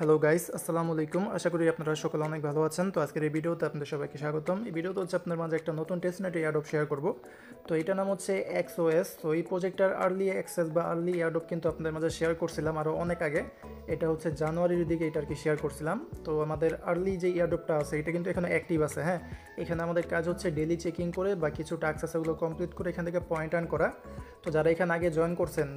Hello guys, আসসালামু আলাইকুম। আশা করি আপনারা সকলে অনেক ভালো আছেন। তো আজকের এই ভিডিওতে আপনাদের সবাইকে স্বাগতম। এই ভিডিওতে হচ্ছে আপনার মাঝে একটা নতুন টেস্টনেট এয়ারড্রপ শেয়ার করব। তো এটার নাম হচ্ছে এক্সওএস। তো এই প্রজেক্টটার আর্লি অ্যাক্সেস বা আর্লি এয়ারড্রপ কিন্তু আপনাদের মাঝে শেয়ার করছিলাম আরও অনেক আগে। এটা হচ্ছে জানুয়ারির দিকে এটা আর কি শেয়ার করছিলাম। তো আমাদের আর্লি যে এয়ারড্রপটা আছে এটা কিন্তু এখানে অ্যাক্টিভ আছে। হ্যাঁ, এখানে আমাদের কাজ হচ্ছে ডেলি চেকিং করে বা কিছু টাস্ক আছে ওগুলো কমপ্লিট করে এখান থেকে পয়েন্ট আর্ন করা। তো যারা এখানে আগে জয়েন করছেন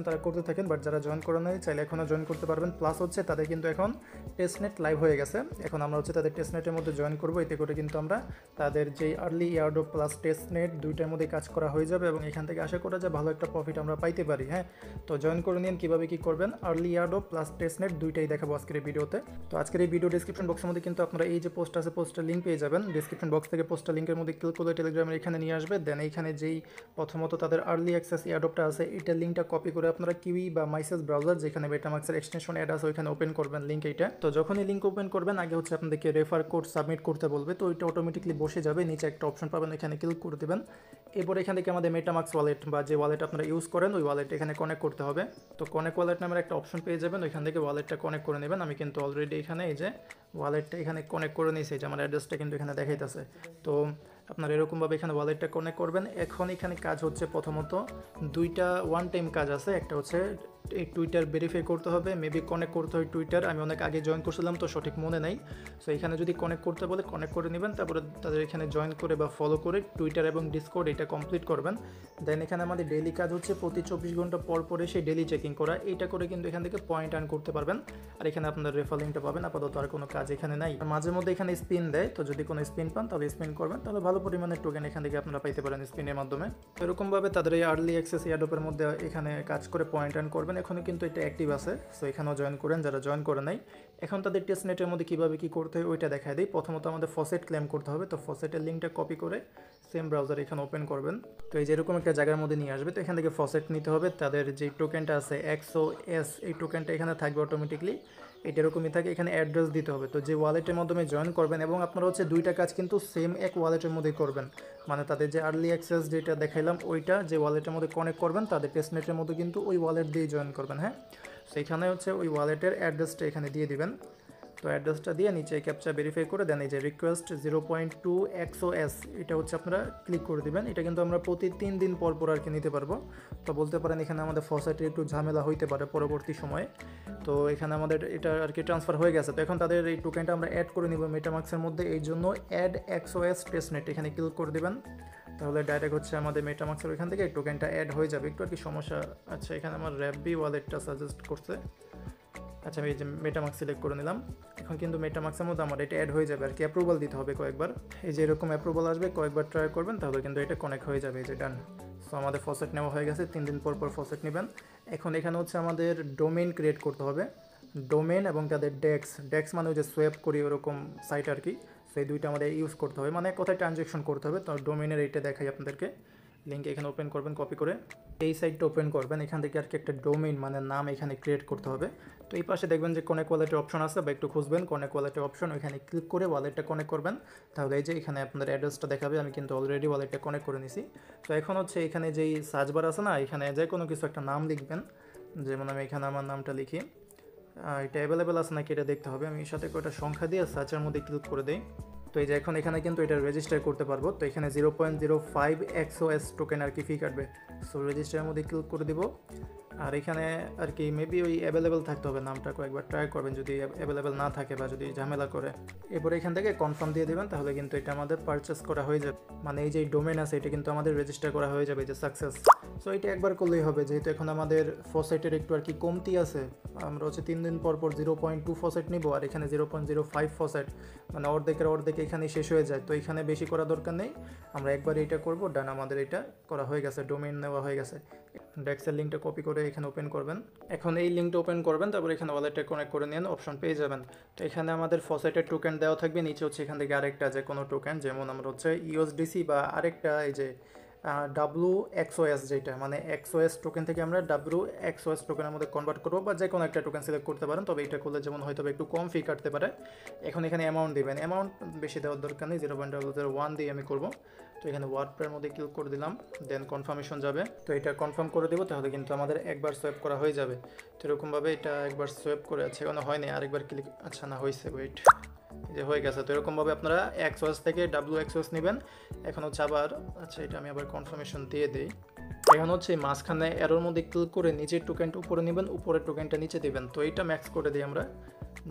তারা করতে থাকেন, বাট যারা জয়েন করে নাই চাইলে এখনও জয়েন করতে পারবেন। প্লাস হচ্ছে তাদের কিন্তু এখন টেস্টনেট লাইভ হয়ে গেছে। এখন আমরা হচ্ছে তাদের টেস্টনেটের মধ্যে জয়েন করবো, এতে করে কিন্তু আমরা তাদের যে আর্লি এয়ারড্রপ প্লাস টেস্টনেট দুইটার মধ্যে কাজ করা হয়ে যাবে এবং এখান থেকে আশা করা যায় ভালো একটা প্রফিট আমরা পাইতে পারি। হ্যাঁ, তো জয়েন করে নিন। কীভাবে কী করবেন, আর্লি এয়ারড্রপ প্লাস টেস্টনেট দুইটাই দেখাবো আজকের এই ভিডিওতে। তো আজকের এই ভিডিও ডিসক্রিপশন বক্সের মধ্যে কিন্তু আপনারা এই যে পোস্ট আছে পোস্টের লিঙ্ক পেয়ে যাবেন। ডিসক্রিপশন বক্স থেকে পোস্টের লিঙ্কের মধ্যে ক্লিক করলে টেলিগ্রামের এখানে নিয়ে আসবে। দেন এইখানে যেই প্রথমত তাদের আর্লি অ্যাক্সেস এয়ারড্রপটা আছে এটার লিঙ্কটা কপি করে আপনারা কিউই বা মাইসেস ব্রাউজার যেখানে মেটামাক্সের এক্সটেনশন অ্যাড আছে ওইখানে ওপেন করবেন লিঙ্ক এইটা। তো যখনই লিঙ্ক ওপেন করবেন আগে হচ্ছে আপনাদেরকে রেফার কোড সাবমিট করতে বলবে। তো ওইটা অটোমেটিকলি বসে যাবে, নিচে একটা অপশন পাবেন এখানে ক্লিক করে দেবেন। এরপর এখান থেকে আমাদের মেটামাক্স ওয়ালেট বা যে ওয়ালেট আপনারা ইউজ করেন ওই ওয়ালেট এখানে কানেক্ট করতে হবে। তো কানেক্ট ওয়ালেট নামের একটা অপশন পেয়ে যাবেন, ওইখান থেকে ওয়ালেটটা কানেক্ট করে নেবেন। আমি কিন্তু অলরেডি এখানে এই যে ওয়ালেটটা এখানে কানেক্ট করে নিয়েছি, যে আমার অ্যাড্রেসটা কিন্তু এখানে দেখাইতেছে। তো আপনার এরকমভাবে এখানে ওয়ালেটটা কানেক্ট করবেন। এখন এখানে কাজ হচ্ছে প্রথমত দুইটা ওয়ান টাইম কাজ আছে। একটা হচ্ছে এই টুইটার ভেরিফাই করতে হবে, মেবি কানেক্ট করতে হয় টুইটার। আমি অনেক আগে জয়েন করছিলাম তো সঠিক মনে নাই। সো এখানে যদি কানেক্ট করতে বলে কানেক্ট করে নেবেন, তারপরে তাদের এখানে জয়েন করে বা ফলো করে টুইটার এবং ডিসকর্ড এটা কমপ্লিট করবেন। দেন এখানে আমাদের ডেইলি কাজ হচ্ছে প্রতি 24 ঘন্টা পর পরে সেই ডেইলি চেকিং করা। এইটা করে কিন্তু এখান থেকে পয়েন্ট আর্ন করতে পারবেন। আর এখানে আপনার রেফার লিঙ্কটা পাবেন। আপাতত আর কোনো কাজ এখানে নাই। মাঝে মধ্যে এখানে স্পিন দেয়, তো যদি কোনো স্পিন পান তাহলে স্পিন করবেন, তাহলে ভালো পরিমাণের টোকেন এখান থেকে আপনারা পাইতে পারেন স্পিনের মাধ্যমে। এরকমভাবে তাদের এই আর্লি অ্যাক্সেস এয়ারড্রপের মধ্যে এখানে কাজ করে পয়েন্ট আর্ন করবেন। এখনও কিন্তু এটা অ্যাক্টিভ আছে, সো এখানেও জয়েন করেন যারা জয়েন করে নাই। এখন তাদের টেস্টনেটের মধ্যে কীভাবে কী করতে হয় ওইটা দেখায় দিই। প্রথমত আমাদের ফসেট ক্লেম করতে হবে। তো ফসেটের লিঙ্কটা কপি করে সেম ব্রাউজার এখানে ওপেন করবেন। তো এই যেরকম একটা জায়গার মধ্যে নিয়ে আসবে। তো এখান থেকে ফসেট নিতে হবে। তাদের যে টোকেনটা আছে এক্সওএস, এই টোকেনটা এখানে থাকবে অটোমেটিকলি। এটা এরকমই থাকে, এখানে অ্যাড্রেস দিতে হবে। তো যে ওয়ালেটের মাধ্যমে জয়েন করবেন এবং আপনারা হচ্ছে দুইটা কাজ কিন্তু সেম এক ওয়ালেটের মধ্যেই করবেন। মানে তাদের যে আর্লি অ্যাক্সেস যেটা দেখাইলাম ওইটা যে ওয়ালেটের মধ্যে কানেক্ট করবেন, তাদের টেস্টনেটের মধ্যে কিন্তু ওই ওয়ালেট দিয়ে জয়েন করবেন। হ্যাঁ, সেইখানে হচ্ছে ওই ওয়ালেটের অ্যাড্রেসটা এখানে দিয়ে দিবেন। তো অ্যাড্রেসটা দিয়ে নিচে ক্যাপচা ভেরিফাই করে দেন এই যে রিকোয়েস্ট 0.2 এক্সওএস, এটা হচ্ছে আপনারা ক্লিক করে দিবেন। এটা কিন্তু আমরা প্রতি 3 দিন পর পর আর কি নিতে পারবো। তো বলতে পারেন এখানে আমাদের ফসেটের একটু ঝামেলা হইতে পারে পরবর্তী সময়ে। তো এখানে আমাদের এটা আর কি ট্রান্সফার হয়ে গেছে। তো এখন তাদের এই টোকেনটা আমরা অ্যাড করে নিব মেটামাক্সের মধ্যে। এই জন্য অ্যাড এক্সওএস টেস্টনেট এখানে ক্লিক করে দিবেন। তাহলে ডাইরেক্ট হচ্ছে আমাদের মেটামাক্সের ওইখান থেকে এই টোকেনটা অ্যাড হয়ে যাবে। একটু আর কি সমস্যা। আচ্ছা, এখানে আমার র্যাববি ওয়ালেটটা সাজেস্ট করছে। আচ্ছা, আমি এই যে মেটামাক্স সিলেক্ট করে নিলাম। এখন কিন্তু মেটামাক্সের মধ্যে আমার এটা অ্যাড হয়ে যাবে আর কি। অ্যাপ্রুভাল দিতে হবে কয়েকবার। এই যে এরকম অ্যাপ্রুভাল আসবে, কয়েকবার ট্রাই করবেন তাহলে কিন্তু এটা কানেক্ট হয়ে যাবে। এই যে ডান। সো আমাদের ফসেট নেওয়া হয়ে গেছে। 3 দিন পর পর ফসেট নেবেন। এখন এখানে হচ্ছে আমাদের ডোমেইন ক্রিয়েট করতে হবে। ডোমেইন এবং তাদের ডেক্স মানে ওই যে সোয়েপ করি ওরকম সাইট আর কি। সেই দুইটা আমাদের ইউজ করতে হবে, মানে কোথায় ট্রানজ্যাকশন করতে হবে। তো ডোমেইনের এইটা দেখাই আপনাদেরকে। লিঙ্ক এখানে ওপেন করবেন, কপি করে এই সাইটটা ওপেন করবেন। এখান থেকে আর কি একটা ডোমেইন মানে নাম এখানে ক্রিয়েট করতে হবে। তো এই পাশে দেখবেন যে কানেক্ট ওয়ালেটের অপশন আছে, বা একটু খুঁজবেন কানেক্ট ওয়ালেটের অপশন, ওইখানে ক্লিক করে ওয়ালেটটা কানেক্ট করবেন। তাহলে এই যে এখানে আপনাদের অ্যাড্রেসটা দেখাবে। আমি কিন্তু অলরেডি ওয়ালেটটা কানেক্ট করে নিছি। তো এখন হচ্ছে এখানে যেই সার্চ বার আছে না, এখানে যে কোনো কিছু একটা নাম লিখবেন। যেমন আমি এখানে আমার নামটা লিখি। এটা অ্যাভেলেবেল আছে নাকি এটা দেখতে হবে। আমি সাথে কয়টা সংখ্যা দিয়ে সার্চের মধ্যে ক্লিক করে দিই। তো এই যে এখন এখানে কিন্তু এটা রেজিস্টার করতে পারবো। তো এখানে 0.05 এক্সওএস টোকেন আর কি ফি কাটবে। সো রেজিস্টারের মধ্যে ক্লিক করে দিব। আর এখানে আর কি মেবি ওই অ্যাভেলেবেল থাকতে হবে, নামটা কয়েকবার ট্রাই করবেন যদি অ্যাভেলেবেল না থাকে বা যদি ঝামেলা করে। এরপরে এখান থেকে কনফার্ম দিয়ে দেবেন, তাহলে কিন্তু এটা আমাদের পারচেস করা হয়ে যাবে। মানে এই যে ডোমেন আছে এটা কিন্তু আমাদের রেজিস্টার করা হয়ে যাবে, যে সাকসেস। সো এটা একবার করলেই হবে, যেহেতু এখন আমাদের ফসেটের একটু আর কি কমতি আছে। আমরা হচ্ছে 3 দিন পর পর 0.2 ফসেট নিব, আর এখানে 0.05 ফসেট, মানে অর্ধেক এখানে শেষ হয়ে যায়। তো এখানে বেশি করা দরকার নেই, আমরা একবার এটা করব। ডান, আমাদের এটা করা হয়ে গেছে, ডোমেইন নেওয়া হয়ে গেছে। ডেক্সের লিঙ্কটা কপি করে এখানে ওপেন করবেন। এখন এই লিঙ্কটা ওপেন করবেন, তারপর এখানে ওয়ালেটটা কানেক্ট করে নিন, অপশন পেয়ে যাবেন। তো এখানে আমাদের ফসেটের টোকেন দেওয়া থাকবে, নিচে হচ্ছে এখান থেকে আরেকটা যে কোনো টোকেন, যেমন আমরা হচ্ছে ইউএসডিসি বা আরেকটা এই যে WXOS, যেটা মানে XOS টোকেন থেকে আমরা WXOS টোকেনের মধ্যে কনভার্ট করবো, বা যে কোনো একটা টোকেন সিলেক্ট করতে পারেন। তবে এটা করলে যেমন হয়তো একটু কম ফি কাটতে পারে। এখন এখানে অ্যামাউন্ট দিবেন, অ্যামাউন্ট বেশি দেওয়ার দরকার নেই, 0.001 দিয়ে আমি করবো। তো এখানে ওয়ার্ডপের মধ্যে ক্লিক করে দিলাম, দেন কনফার্মেশন যাবে। তো এটা কনফার্ম করে দেবো, তাহলে কিন্তু আমাদের একবার সোয়াইপ করা হয়ে যাবে। তো এরকমভাবে এটা একবার সোয়াইপ করে আছে, এখানে হয়নি, আরেকবার ক্লিক, আচ্ছা না হয়েছে, ওয়েট, যে হয়ে গেছে। তো এরকমভাবে আপনারা XOS থেকে WXOS নেবেন। এখন হচ্ছে আবার, আচ্ছা এটা আমি আবার কনফার্মেশন দিয়ে দিই। এখন হচ্ছে মাঝখানে এরোর মধ্যে ক্লিক করে নিচের টোকেনটা উপরে নেবেন, উপরের টোকেনটা নিচে দিবেন। তো এইটা ম্যাক্স করে দিই আমরা,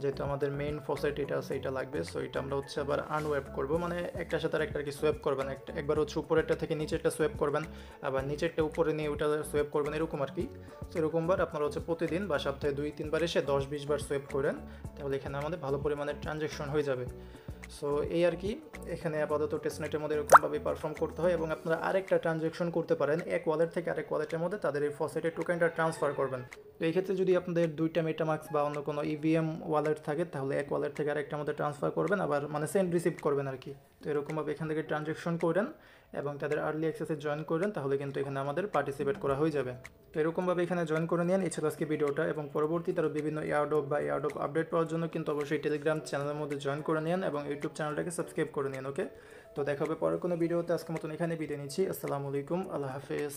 যেহেতু আমাদের মেইন ফসেট এটা আছে, এটা লাগবে। সো এটা আমরা হচ্ছে আবার আনওয়েপ করবো, মানে একটার সাথে একটা আর কি সোয়েপ করবেন। একবার হচ্ছে উপরেরটা থেকে নিচেরটা সোয়েপ করবেন, আবার নিচেরটা উপরে নিয়ে ওটা সোয়েপ করবেন, এরকম আর কি। তো এরকমবার আপনারা হচ্ছে প্রতিদিন বা সপ্তাহে 2-3 বার এসে 10-20 বার সোয়েপ করেন, তাহলে এখানে আমাদের ভালো পরিমাণে ট্রানজ্যাকশন হয়ে যাবে। সো এই আর কি, এখানে আপাতত টেস্টনেটের মধ্যে এরকমভাবে পারফর্ম করতে হয়। এবং আপনারা আরেকটা ট্রানজ্যাকশন করতে পারেন, এক ওয়ালেট থেকে আরেক ওয়ালেটের মধ্যে তাদের এই ফসেটের টোকেনটা ট্রান্সফার করবেন। তো এই ক্ষেত্রে যদি আপনাদের 2টা মেটামাস্ক বা অন্য কোনো EVM ওয়ালেট থাকে, তাহলে এক ওয়ালেট থেকে আরেকটার মধ্যে ট্রান্সফার করবেন, আবার মানে সেন্ড রিসিভ করবেন আর কি। তো এরকমভাবে এখান থেকে ট্রানজ্যাকশন করেন এবং তাদের আর্লি অ্যাক্সেসে জয়েন করেন, তাহলে কিন্তু এখানে আমাদের পার্টিসিপেট করা হয়ে যাবে। তো এরকমভাবে এখানে জয়েন করে নিন। এই ছিল আজকে ভিডিওটা, এবং পরবর্তী তারও বিভিন্ন এয়ারড্রপ বা এয়ারড্রপ আপডেট পাওয়ার জন্য কিন্তু অবশ্যই টেলিগ্রাম চ্যানেলের মধ্যে জয়েন করে নিন এবং ইউটিউব চ্যানেলটাকে সাবস্ক্রাইব করে নিন। ওকে, তো দেখা হবে পরের কোনো ভিডিওতে। আজকের মতন এখানে বিদায় নিচ্ছি। আসসালামু আলাইকুম, আল্লাহ হাফেজ।